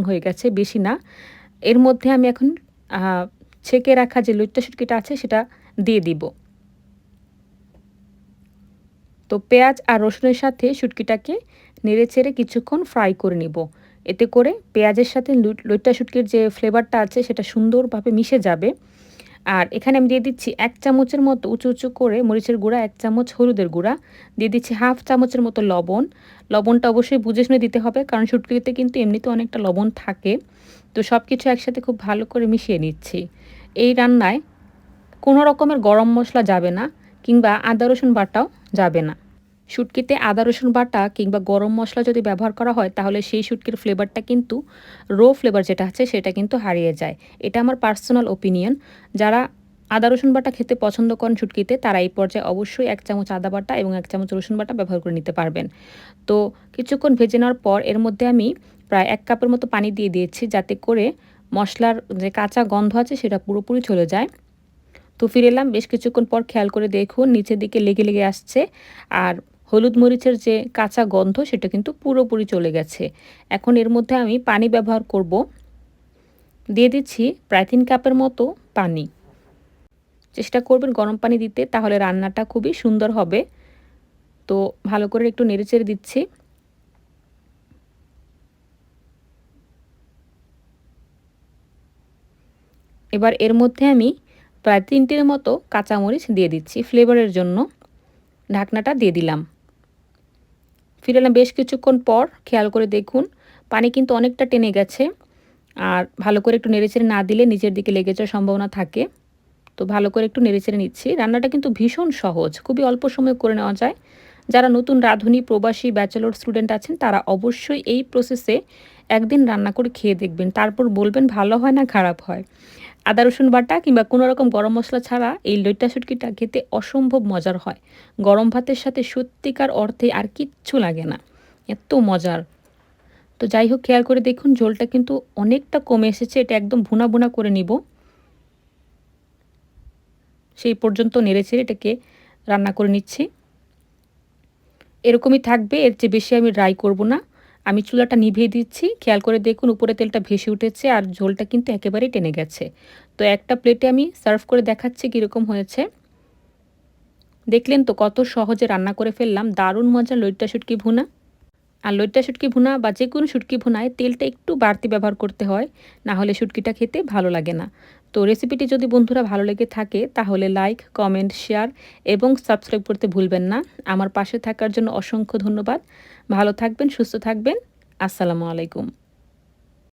হয়ে গেছে, বেশি না। এর মধ্যে আমি এখন ছেঁকে রাখা যে লইট্টা শুটকিটা আছে সেটা দিয়ে দিব। তো পেঁয়াজ আর রসুনের সাথে শুটকিটাকে নেড়েচেড়ে কিছুক্ষণ ফ্রাই করে নিব। এতে করে পেঁয়াজের সাথে লইট্টা শুটকির যে ফ্লেভারটা আছে সেটা সুন্দরভাবে মিশে যাবে। আর এখানে আমি দিয়ে দিচ্ছি ১ চামচের মতো উঁচু, উঁচু করে মরিচের গুঁড়া, ১ চামচ হলুদের গুঁড়া, দিয়ে দিচ্ছি 1/2 চামচের মতো লবণ। লবণটা অবশ্যই বুঝে শুনে দিতে হবে, কারণ শুটকিতে কিন্তু এমনিতেও অনেকটা লবণ থাকে। তো সবকিছু একসাথে খুব ভালো করে মিশিয়ে নিচ্ছি। এই রান্নায় কোনো রকমের গরম মসলা যাবে না, কিংবা আদা রসুন বাটাও যাবে না। শুটকিতে আদা রসুন বাটা কিংবা গরম মসলা যদি ব্যবহার করা হয়, তাহলে সেই শুটকির ফ্লেভারটা কিন্তু ফ্লেভার যেটা আছে সেটা কিন্তু হারিয়ে যায়। এটা আমার পার্সোনাল ওপিনিয়ন। যারা আদা রসুন বাটা খেতে পছন্দ করেন শুটকিতে, তারা এই পর্যায়ে অবশ্যই 1 চামচ আদা বাটা এবং 1 চামচ রসুন বাটা ব্যবহার করে নিতে পারবেন। তো কিছুক্ষণ ভেজে নেওয়ার পর এর মধ্যে আমি প্রায় 1 কাপের মতো পানি দিয়ে দিয়েছি, যাতে করে মসলার যে কাঁচা গন্ধ আছে সেটা পুরোপুরি চলে যায়। তো ফিরে এলাম বেশ কিছুক্ষণ পর, খেয়াল করে দেখুন নিচের দিকে লেগে লেগে আসছে, আর হলুদ মরিচের যে কাঁচা গন্ধ সেটা কিন্তু পুরোপুরি চলে গেছে। এখন এর মধ্যে আমি পানি ব্যবহার করব। দিয়ে দিচ্ছি প্রায় 3 কাপের মতো পানি। চেষ্টা করবেন গরম পানি দিতে, তাহলে রান্নাটা খুবই সুন্দর হবে। তো ভালো করে একটু নেড়েচেড়ে দিচ্ছি। এবার এর মধ্যে আমি প্রায় 3টের মতো কাঁচামরিচ দিয়ে দিচ্ছি ফ্লেভারের জন্য। ঢাকনাটা দিয়ে দিলাম। ফিরে এলাম বেশ কিছুক্ষণ পর, খেয়াল করে দেখুন পানি কিন্তু অনেকটা টেনে গেছে। আর ভালো করে একটু নেড়েচেড়ে না দিলে নিচের দিকে লেগে যাওয়ার সম্ভাবনা থাকে। তো ভালো করে একটু নেড়েচেড়ে নিচ্ছি। রান্নাটা কিন্তু ভীষণ সহজ, খুবই অল্প সময়ে করে নেওয়া যায়। যারা নতুন রাঁধুনি, প্রবাসী, ব্যাচেলর স্টুডেন্ট আছেন, তারা অবশ্যই এই প্রসেসে একদিন রান্না করে খেয়ে দেখবেন। তারপর বলবেন ভালো হয় না খারাপ হয়। আদা রসুন বাটা কিংবা কোনো রকম গরম মসলা ছাড়া এই লইট্টা শুটকিটা খেতে অসম্ভব মজার হয়। গরম ভাতের সাথে সত্যিকার অর্থে আর কিচ্ছু লাগে না, এত মজার। তো যাই হোক, খেয়াল করে দেখুন ঝোলটা কিন্তু অনেকটা কমে এসেছে। এটা একদম ভুনা ভুনা করে নিব। সেই পর্যন্ত নেড়েচেড়ে এটাকে রান্না করে নিচ্ছি। এরকমই থাকবে, এর চেয়ে বেশি আমি ড্রাই করব না। আমি চুলাটা নিভিয়ে দিচ্ছি। খেয়াল করে দেখুন উপরে তেলটা ভেসে উঠেছে, আর ঝোলটা কিন্তু একেবারেই টেনে গেছে। তো একটা প্লেটে আমি সার্ভ করে দেখাচ্ছি কীরকম হয়েছে। দেখলেন তো কত সহজে রান্না করে ফেললাম দারুণ মজার লইট্টা শুটকি ভুনা। আর লইট্টা শুটকি ভুনা বা যে কোনো শুটকি ভুনায় তেলটা একটু বাড়তি ব্যবহার করতে হয়, না হলে শুটকিটা খেতে ভালো লাগে না। তো রেসিপিটি যদি বন্ধুরা ভালো লেগে থাকে, তাহলে লাইক, কমেন্ট, শেয়ার এবং সাবস্ক্রাইব করতে ভুলবেন না। আমার পাশে থাকার জন্য অসংখ্য ধন্যবাদ। ভালো থাকবেন, সুস্থ থাকবেন। আসসালামু আলাইকুম।